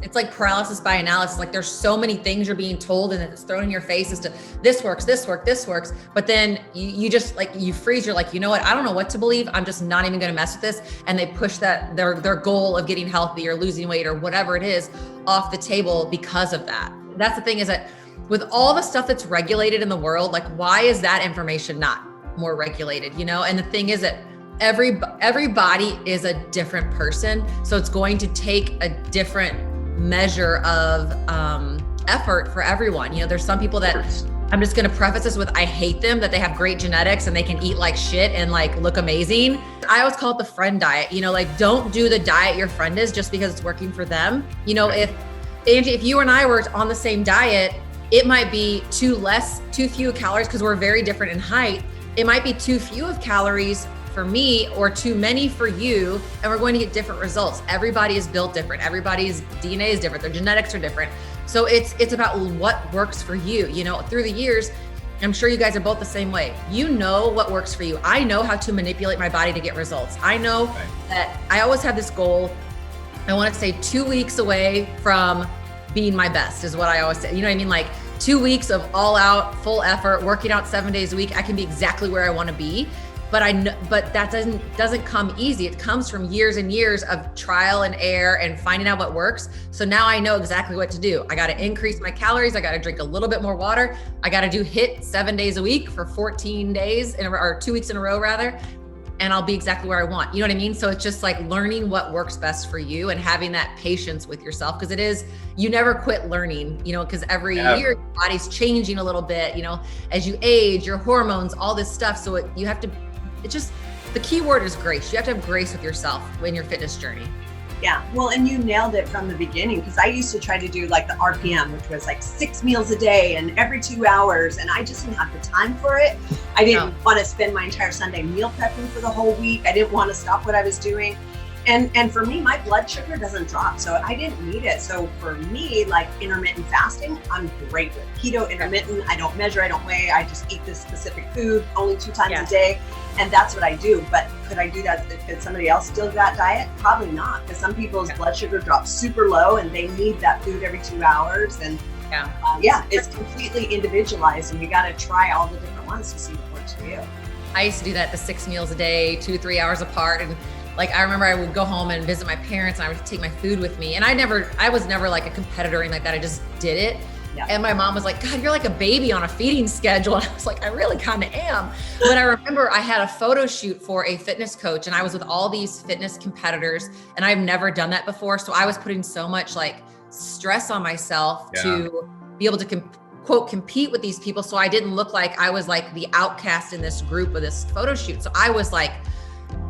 it's like paralysis by analysis. Like there's so many things you're being told and it's thrown in your face as to this works, this works. But then you just like, you freeze. You're like, you know what? I don't know what to believe. I'm just not even going to mess with this. And they push that their goal of getting healthy or losing weight or whatever it is off the table because of that. That's the thing, is that with all the stuff that's regulated in the world, like why is that information not more regulated, you know? And the thing is that every body is a different person. So it's going to take a different measure of effort for everyone. You know, there's some people that, I'm just going to preface this with, I hate them, that they have great genetics and they can eat like shit and like look amazing. I always call it the friend diet, you know, like don't do the diet your friend is just because it's working for them. You know, if Angie, if you and I were on the same diet, it might be too few calories because we're very different in height. It might be too few of calories for me or too many for you, and we're going to get different results. Everybody is built different. Everybody's DNA is different. Their genetics are different. So it's about what works for you. You know, through the years, I'm sure you guys are both the same way. You know what works for you. I know how to manipulate my body to get results. I know that I always have this goal. I want to say 2 weeks away from being my best is what I always say. You know what I mean? Like 2 weeks of all out, full effort, working out 7 days a week. I can be exactly where I want to be. But I know, but that doesn't come easy. It comes from years and years of trial and error and finding out what works. So now I know exactly what to do. I got to increase my calories. I got to drink a little bit more water. I got to do HIIT 7 days a week for 14 days or 2 weeks in a row rather. And I'll be exactly where I want. You know what I mean? So it's just like learning what works best for you and having that patience with yourself. Cause you never quit learning, you know, cause every year your body's changing a little bit, you know, as you age, your hormones, all this stuff. So it's just, the key word is grace. You have to have grace with yourself in your fitness journey. Yeah, well, and you nailed it from the beginning, because I used to try to do like the RPM, which was like 6 meals a day and every 2 hours. And I just didn't have the time for it. I didn't want to spend my entire Sunday meal prepping for the whole week. I didn't want to stop what I was doing. And for me, my blood sugar doesn't drop, so I didn't need it. So for me, like intermittent fasting, I'm great with. Keto intermittent, I don't measure, I don't weigh, I just eat this specific food only 2 times a day. And that's what I do. But could I do that? Could somebody else still do that diet? Probably not, because some people's blood sugar drops super low and they need that food every 2 hours. And it's completely individualized, and you got to try all the different ones to see what works for you. I used to do that, the 6 meals a day, 2-3 hours apart. And like, I remember I would go home and visit my parents and I would take my food with me. And I was never like a competitor or anything like that. I just did it. Yeah. And my mom was like, God, you're like a baby on a feeding schedule. And I was like, I really kind of am. But I remember I had a photo shoot for a fitness coach and I was with all these fitness competitors and I've never done that before. So I was putting so much like stress on myself to be able to quote, compete with these people. So I didn't look like I was like the outcast in this group of this photo shoot. So I was like,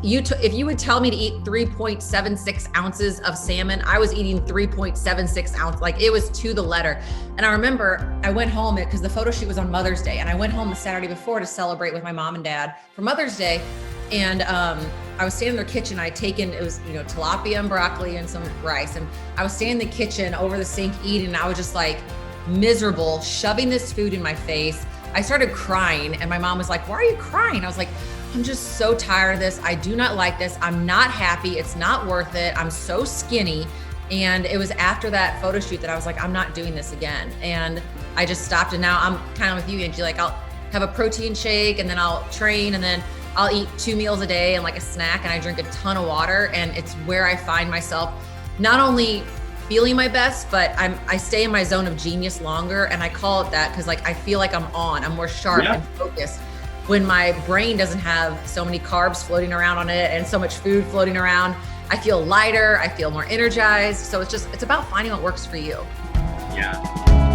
if you would tell me to eat 3.76 ounces of salmon, I was eating 3.76 ounces. Like it was to the letter. And I remember I went home because the photo shoot was on Mother's Day. And I went home the Saturday before to celebrate with my mom and dad for Mother's Day. And I was standing in their kitchen. it was, you know, tilapia and broccoli and some rice. And I was standing in the kitchen over the sink eating. And I was just like miserable, shoving this food in my face. I started crying and my mom was like, why are you crying? I was like, I'm just so tired of this. I do not like this. I'm not happy. It's not worth it. I'm so skinny. And it was after that photo shoot that I was like, I'm not doing this again. And I just stopped. And now I'm kind of with you, Angie. Like I'll have a protein shake and then I'll train and then I'll eat 2 meals a day and like a snack and I drink a ton of water. And it's where I find myself not only feeling my best, but I stay in my zone of genius longer. And I call it that because like I feel like I'm more sharp and focused. When my brain doesn't have so many carbs floating around on it and so much food floating around, I feel lighter, I feel more energized. So it's about finding what works for you. Yeah.